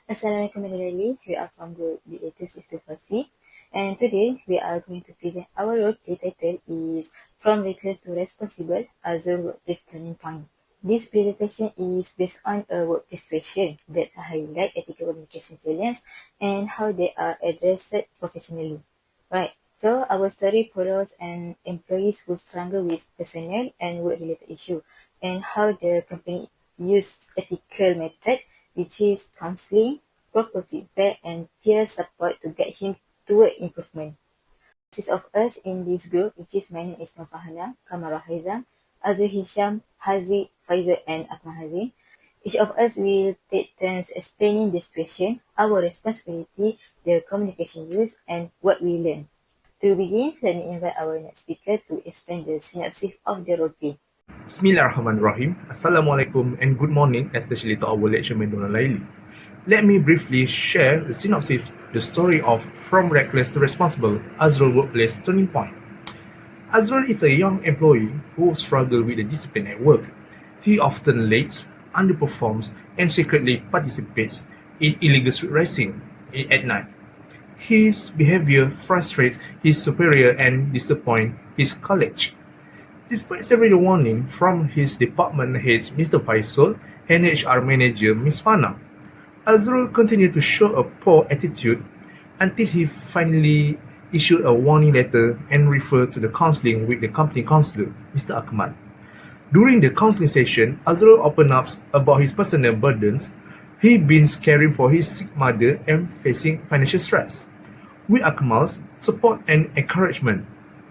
Assalamualaikum warahmatullahi. We are from Group B8 Istighfasi, and today we are going to present our role play title is From Reckless to Responsible, Azul Workplace Turning Point. This presentation is based on a workplace situation that highlight ethical communication challenges and how they are addressed professionally. Right. So our story follows an employees who struggle with personnel and work-related issue, and how the company use ethical method, which is counseling, proper feedback, and peer support to get him toward improvement. Six of us in this group, which is my name is Nufahana, Kamara Haizam, Azul Hisham, Haziq, Faizal, and Akmal Haziq. Each of us will take turns explaining the situation, our responsibility, the communication use, and what we learn. To begin, let me invite our next speaker to explain the synopsis of the roleplay. Bismillahirrahmanirrahim. Assalamualaikum and good morning, especially to our lecturer Dona Laili. Let me briefly share the synopsis, the story of From Reckless to Responsible, Azrul Workplace Turning Point. Azrul is a young employee who struggles with the discipline at work. He often late, underperforms, and secretly participates in illegal street racing at night. His behavior frustrates his superior and disappoints his colleagues. Despite several warnings from his department heads Mr. Faisal and HR manager Ms. Fana, Azrul continued to show a poor attitude until he finally issued a warning letter and referred to the counseling with the company counselor, Mr. Akmal. During the counseling session, Azrul opened up about his personal burdens. He'd been caring for his sick mother and facing financial stress. With Akmal's support and encouragement,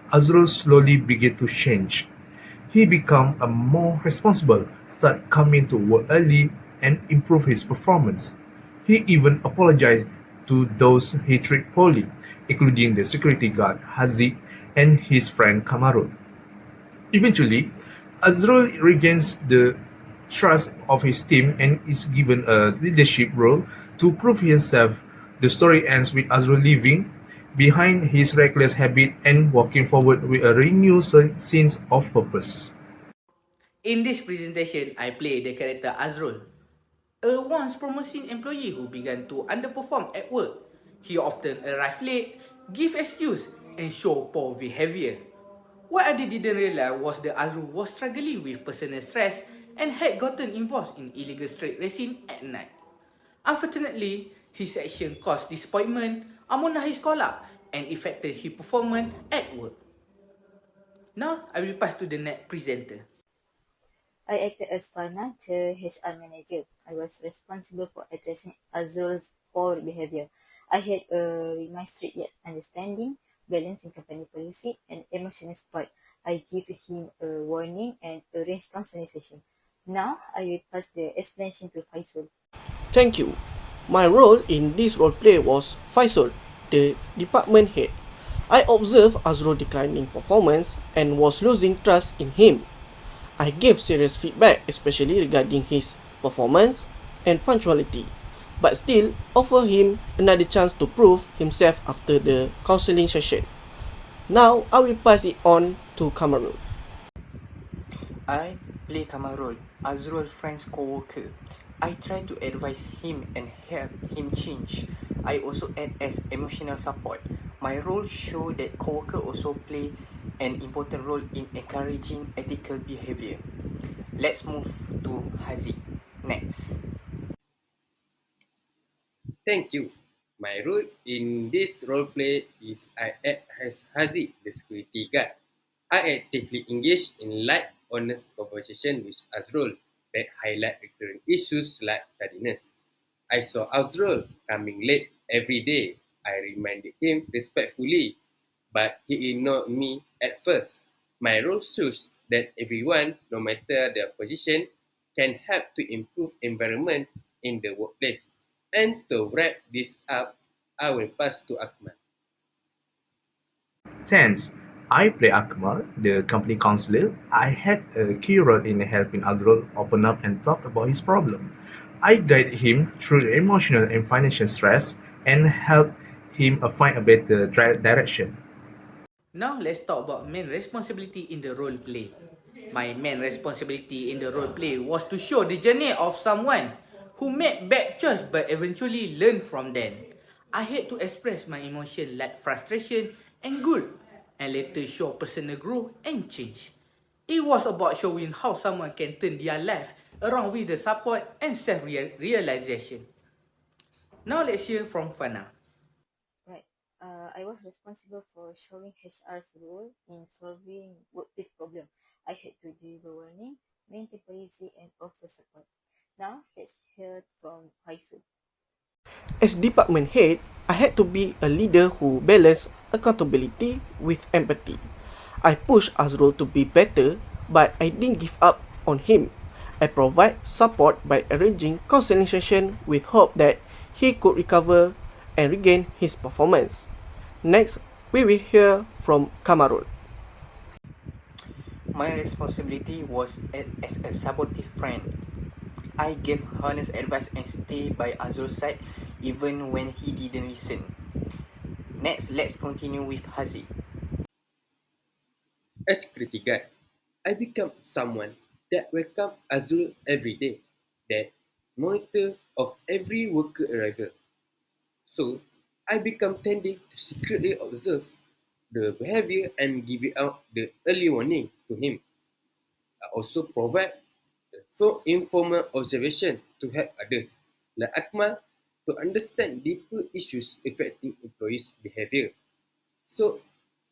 Azrul slowly began to change. He became a more responsible, started coming to work early, and improved his performance. He even apologized to those he treated poorly, including the security guard Haziq and his friend Kamarul. Eventually, Azrul regains the trust of his team and is given a leadership role to prove himself. The story ends with Azrul leaving behind his reckless habit and walking forward with a renewed sense of purpose. In this presentation, I play the character Azrul, a once promising employee who began to underperform at work. He often arrived late, give excuse, and show poor behavior. What others didn't realize was that Azrul was struggling with personal stress and had gotten involved in illegal street racing at night. Unfortunately, his action caused disappointment among his colleagues and affected his performance at work. Now, I will pass to the next presenter. I acted as Fana, the HR manager. I was responsible for addressing Azrul's poor behavior. I had a my strict yet understanding, balancing company policy, and emotional support. I give him a warning and arrange counseling session. Now, I will pass the explanation to Faisal. Thank you. My role in this roleplay was Faisal, the department head. I observed Azrul declining performance and was losing trust in him. I gave serious feedback, especially regarding his performance and punctuality, but still offer him another chance to prove himself after the counseling session. Now I will pass it on to Kamarul. I play Kamarul, Azrul's friend's co-worker. I try to advise him and help him change. I also act as emotional support. My role show that co-worker also play an important role in encouraging ethical behavior. Let's move to Haziq next. Thank you. My role in this roleplay is I act as Haziq, the security guard. I actively engage in light, honest conversation with Azrul that highlight recurring issues like tardiness. I saw Azrul coming late every day. I reminded him respectfully, but he ignored me at first. My role shows that everyone, no matter their position, can help to improve environment in the workplace. And to wrap this up, I will pass to Akmal. Thanks. I play Akmal, the company counselor. I had a key role in helping Azrul open up and talk about his problem. I guide him through the emotional and financial stress and help him find a better direction. Now let's talk about main responsibility in the role play. My main responsibility in the role play was to show the journey of someone who made bad choice but eventually learned from them. I had to express my emotion like frustration and guilt, and later show personal growth and change. It was about showing how someone can turn their life around with the support and self-realization. Now let's hear from Fana. Right. I was responsible for showing HR's role in solving workplace problem. I had to deliver warning, maintain policy, and offer support. Now let's hear from Faisal. As department head, I had to be a leader who balanced accountability with empathy. I pushed Azrul to be better, but I didn't give up on him. I provide support by arranging counseling session with hope that he could recover and regain his performance. Next, we will hear from Kamarul. My responsibility was as a supportive friend. I gave honest advice and stayed by Azrul's side even when he didn't listen. Next, let's continue with Haziq. As security guard, I become someone that welcome Azul every day, that monitor of every worker arrival. So, I become tending to secretly observe the behavior and giving out the early warning to him. I also provide informal observation to help others, like Akmal, to understand deeper issues affecting employees' behavior. So,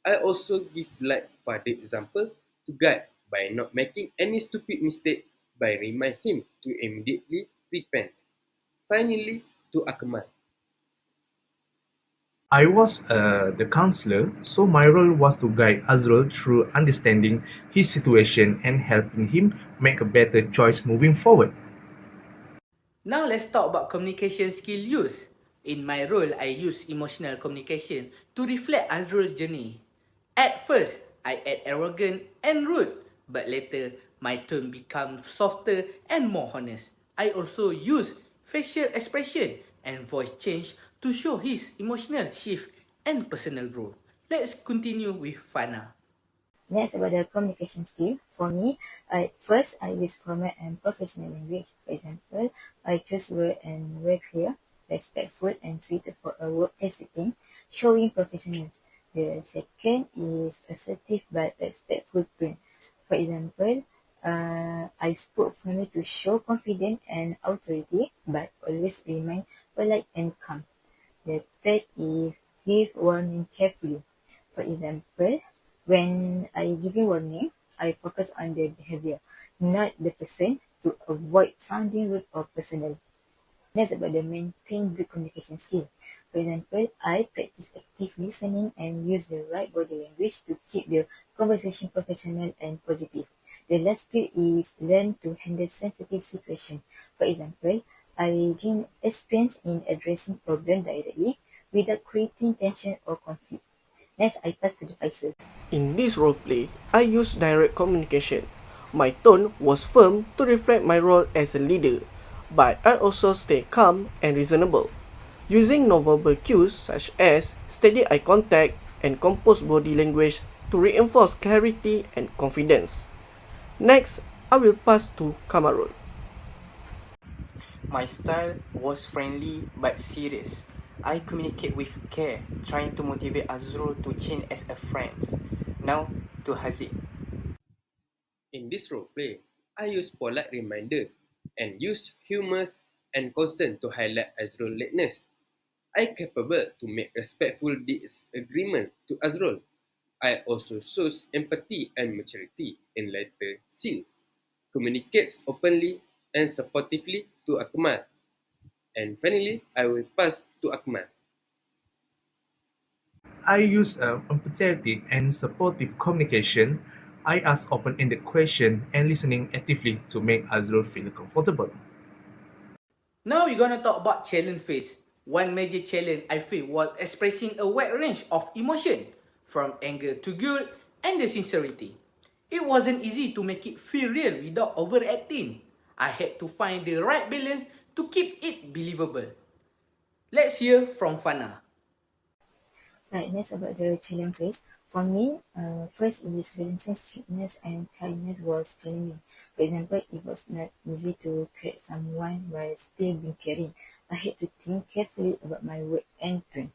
I also give like father example to guide by not making any stupid mistake by remind him to immediately repent. Finally, to Akmal. I was the counselor, so my role was to guide Azrul through understanding his situation and helping him make a better choice moving forward. Now let's talk about communication skill use. In my role, I use emotional communication to reflect Azrul's journey. At first, I act arrogant and rude, but later my tone becomes softer and more honest. I also use facial expression and voice change to show his emotional shift and personal growth. Let's continue with Fana. Next, about the communication skill. For me, I use formal and professional language. For example, I choose word and very clear, respectful, and suited for a workplace setting, showing professionals. The second is assertive but respectful tone. For example, I spoke firmly to show confidence and authority, but always remain polite and calm. The third is give warning carefully. For example, when I give a warning, I focus on the behavior, not the person, to avoid sounding rude or personal. Next, about the maintain good communication skill. For example, I practice active listening and use the right body language to keep the conversation professional and positive. The last skill is learn to handle sensitive situations. For example, I gain experience in addressing problems directly without creating tension or conflict. Next, I pass to the Faisal. In this roleplay, I used direct communication. My tone was firm to reflect my role as a leader, but I also stayed calm and reasonable, using nonverbal cues such as steady eye contact and composed body language to reinforce clarity and confidence. Next, I will pass to Kamarul. My style was friendly but serious. I communicate with care, trying to motivate Azrul to change as a friend. Now to Haziq. In this role play, I use polite reminder and use humor and concern to highlight Azrul's lateness. I capable to make respectful disagreement to Azrul. I also shows empathy and maturity in later scenes, communicates openly and supportively to Akmal. And finally, I will pass to Akmal. I use empathetic and supportive communication. I ask open-ended questions and listening actively to make Azrul feel comfortable. Now we're gonna talk about challenge phase. One major challenge I feel was expressing a wide range of emotion, from anger to guilt and the sincerity. It wasn't easy to make it feel real without overacting. I had to find the right balance to keep it believable. Let's hear from Fana. Right, next about the challenge phase. For me, first is balancing sweetness and kindness was challenging. For example, it was not easy to create someone while still being caring. I had to think carefully about my word and tone.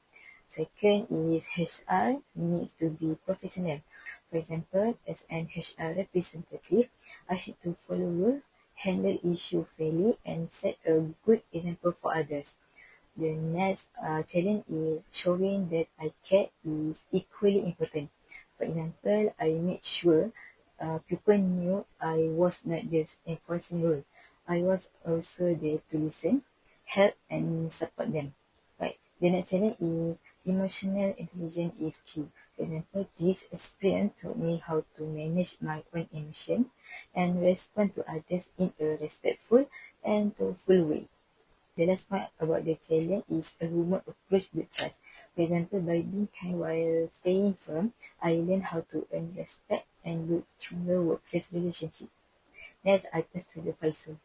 Second is HR needs to be professional. For example, as an HR representative, I had to follow rules, handle issue fairly, and set a good example for others. The next challenge is showing that I care is equally important. For example, I made sure people knew I was not just enforcing rules. I was also there to listen, help, and support them. Right. The next challenge is emotional intelligence is key. For example, this experience taught me how to manage my own emotion and respond to others in a respectful and thoughtful way. The last point about the challenge is a human approach with trust. For example, by being kind while staying firm, I learned how to earn respect and build stronger workplace relationships. Next, I pass to the Faisal.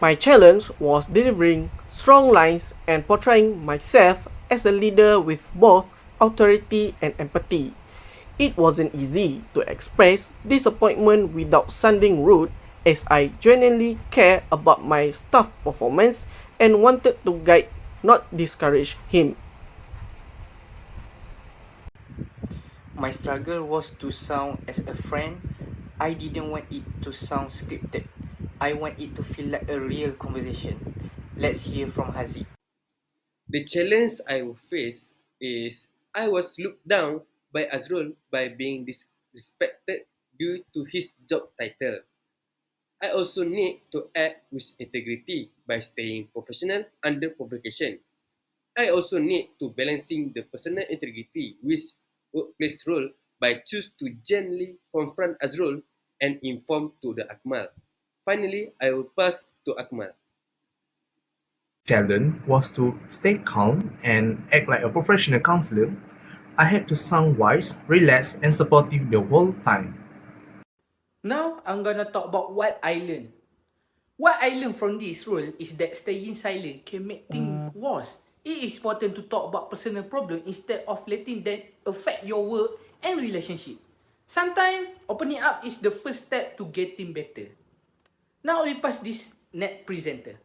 My challenge was delivering strong lines and portraying myself as a leader with both authority and empathy. It wasn't easy to express disappointment without sounding rude, as I genuinely care about my staff performance and wanted to guide, not discourage him. My struggle was to sound as a friend. I didn't want it to sound scripted. I want it to feel like a real conversation. Let's hear from Haziq. The challenge I will face is I was looked down by Azrul by being disrespected due to his job title. I also need to act with integrity by staying professional under provocation. I also need to balancing the personal integrity with workplace role by choose to gently confront Azrul and inform to the Akmal. Finally, I will pass to Akmal. Challenge was to stay calm and act like a professional counselor. I had to sound wise, relaxed, and supportive the whole time. Now I'm gonna talk about what I learned. What I learned from this role is that staying silent can make things worse. It is important to talk about personal problems instead of letting them affect your work and relationship. Sometimes opening up is the first step to getting better. Now we pass this next presenter.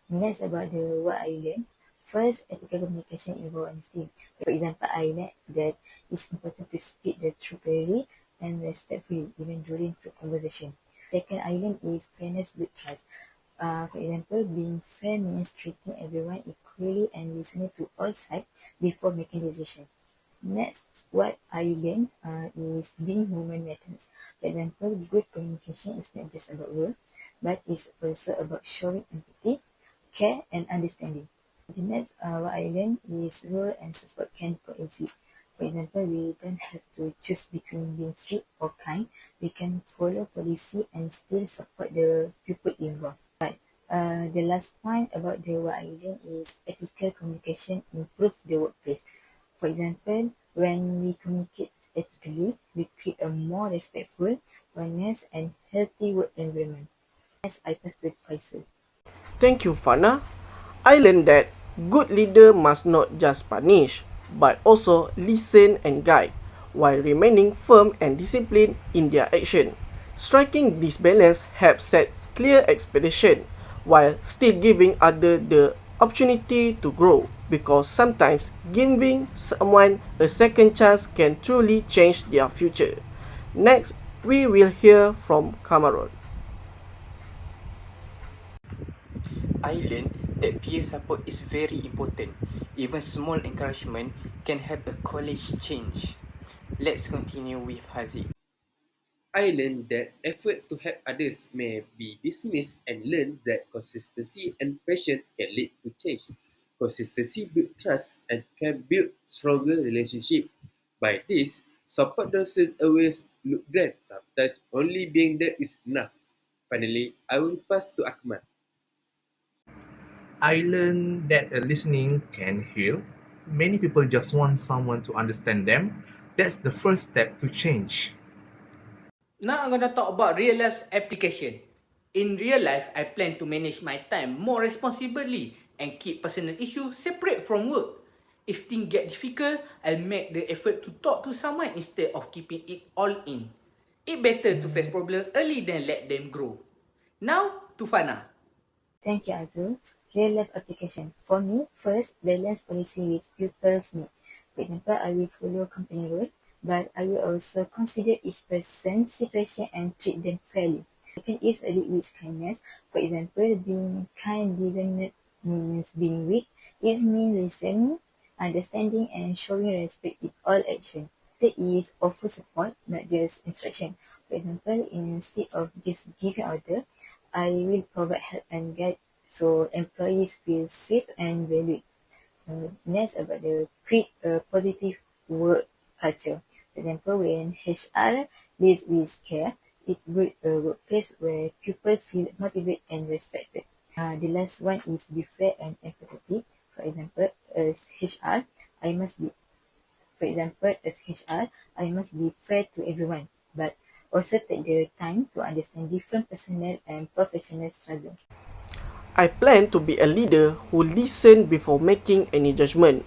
Next, about the what I learned. First, ethical communication involves honesty. For example, I learned that it's important to speak the truth clearly and respectfully, even during the conversation. Second, I learned is fairness with trust. For example, being fair means treating everyone equally and listening to all sides before making decisions. Next, what I learned is being human matters. For example, good communication is not just about words, but it's also about showing empathy, care, and understanding. The next, what I learned is role and support can coexist. For example, we don't have to choose between being strict or kind. We can follow policy and still support the people involved. But the last point about the what I learned is ethical communication improve the workplace. For example, when we communicate ethically, we create a more respectful, honest, and healthy work environment. Next, I pass to Faisal. Thank you, Fana. I learned that good leader must not just punish, but also listen and guide, while remaining firm and disciplined in their action. Striking this balance helps set clear expectation, while still giving others the opportunity to grow, because sometimes giving someone a second chance can truly change their future. Next, we will hear from Cameron. I learned that peer support is very important. Even small encouragement can help a college change. Let's continue with Haziq. I learned that effort to help others may be dismissed and learned that consistency and passion can lead to change. Consistency builds trust and can build stronger relationship. By this, support doesn't always look grand. Sometimes only being there is enough. Finally, I will pass to Akmal. I learned that listening can heal. Many people just want someone to understand them. That's the first step to change. Now I'm gonna talk about real life application. In real life, I plan to manage my time more responsibly and keep personal issues separate from work. If things get difficult, I'll make the effort to talk to someone instead of keeping it all in. It better to face problem early than let them grow. Now to Fana. Thank you, Azul. Real life application. For me, first, balance policy with pupils' need. For example, I will follow company rule, but I will also consider each person's situation and treat them fairly. Second is a lead with kindness. For example, being kind doesn't means being weak. It means listening, understanding, and showing respect in all action. Third is offer support, not just instruction. For example, instead of just giving order, I will provide help and guide so employees feel safe and valued. Next, about the create a positive work culture. For example, when HR leads with care, it builds a workplace where people feel motivated and respected. The last one is be fair and empathetic. For example, as HR, I must be I must be fair to everyone, but also take the time to understand different personal and professional struggles. I plan to be a leader who listens before making any judgment.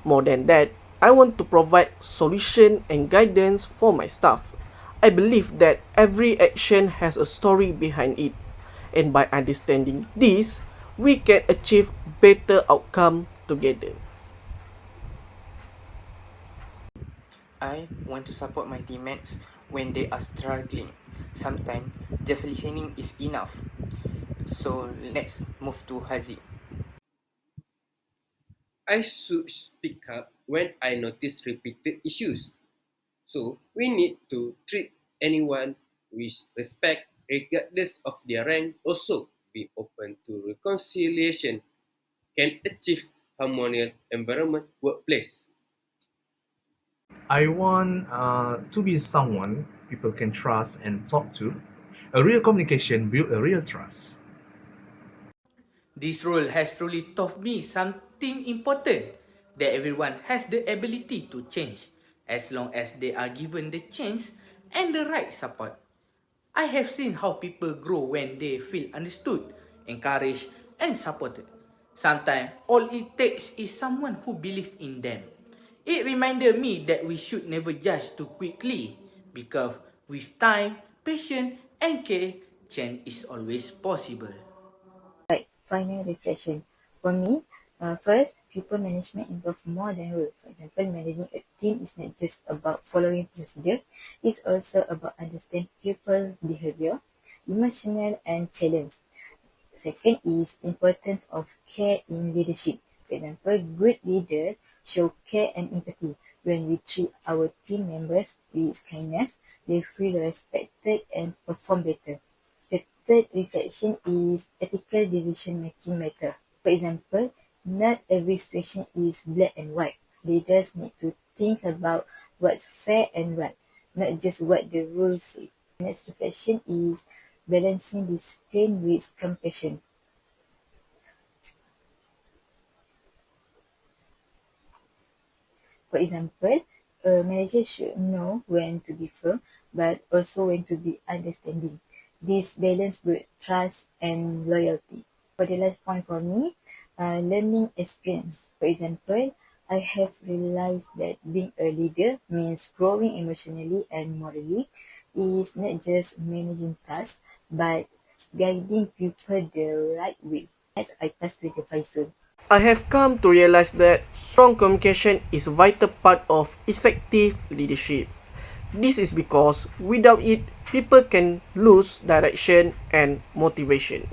More than that, I want to provide solution and guidance for my staff. I believe that every action has a story behind it, and by understanding this, we can achieve better outcome together. I want to support my teammates when they are struggling. Sometimes just listening is enough. So let's move to Haziq. I should speak up when I notice repeated issues. So we need to treat anyone with respect regardless of their rank. Also be open to reconciliation can achieve harmonious environment workplace. I want to be someone people can trust and talk to. A real communication builds a real trust. This role has truly taught me something important that everyone has the ability to change as long as they are given the chance and the right support. I have seen how people grow when they feel understood, encouraged, and supported. Sometimes all it takes is someone who believes in them. It reminded me that we should never judge too quickly because with time, patience, and care, change is always possible. Right, final reflection. For me, first, people management involves more than rule. For example, managing a team is not just about following procedure, it's also about understanding people behavior, emotional and challenge. Second is importance of care in leadership. For example, good leaders show care and empathy. When we treat our team members with kindness, they feel respected and perform better. The third reflection is ethical decision making matter. For example, not every situation is black and white. Leaders need to think about what's fair and right, not just what the rules say. Next reflection is balancing discipline with compassion. For example, a manager should know when to be firm, but also when to be understanding. This balance builds trust and loyalty. For the last point for me, learning experience. For example, I have realized that being a leader means growing emotionally and morally. Is not just managing tasks, but guiding people the right way. Next, I pass to the Faisal. I have come to realize that strong communication is a vital part of effective leadership. This is because without it, people can lose direction and motivation.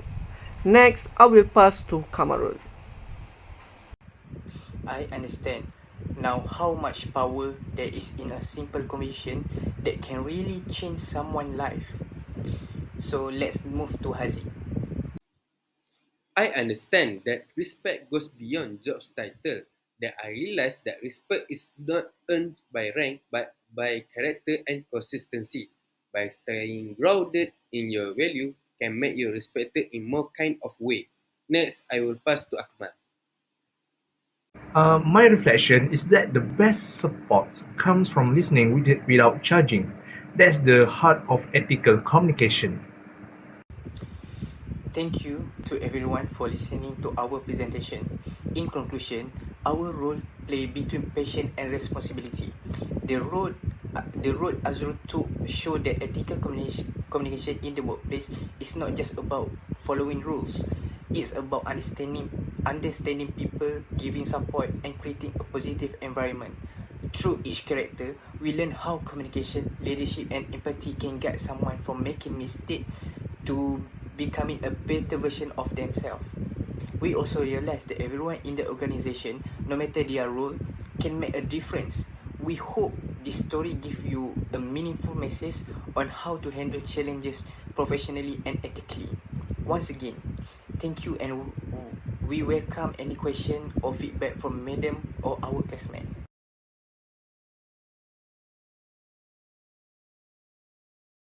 Next, I will pass to Kamarul. I understand now how much power there is in a simple conversation that can really change someone's life. So let's move to Haziq. I understand that respect goes beyond job title. That I realize that respect is not earned by rank but by character and consistency. By staying grounded in your value can make you respected in more kind of way. Next, I will pass to Akmal. My reflection is that the best support comes from listening without judging. That's the heart of ethical communication. Thank you to everyone for listening to our presentation. In conclusion, our role play between passion and responsibility. The road the road Azrul took show that ethical communication in the workplace is not just about following rules. It's about understanding people, giving support, and creating a positive environment. Through each character, we learn how communication, leadership, and empathy can guide someone from making mistakes to becoming a better version of themselves. We also realize that everyone in the organization, no matter their role, can make a difference. We hope this story gives you a meaningful message on how to handle challenges professionally and ethically. Once again, thank you, and we welcome any question or feedback from Madam or our classmate.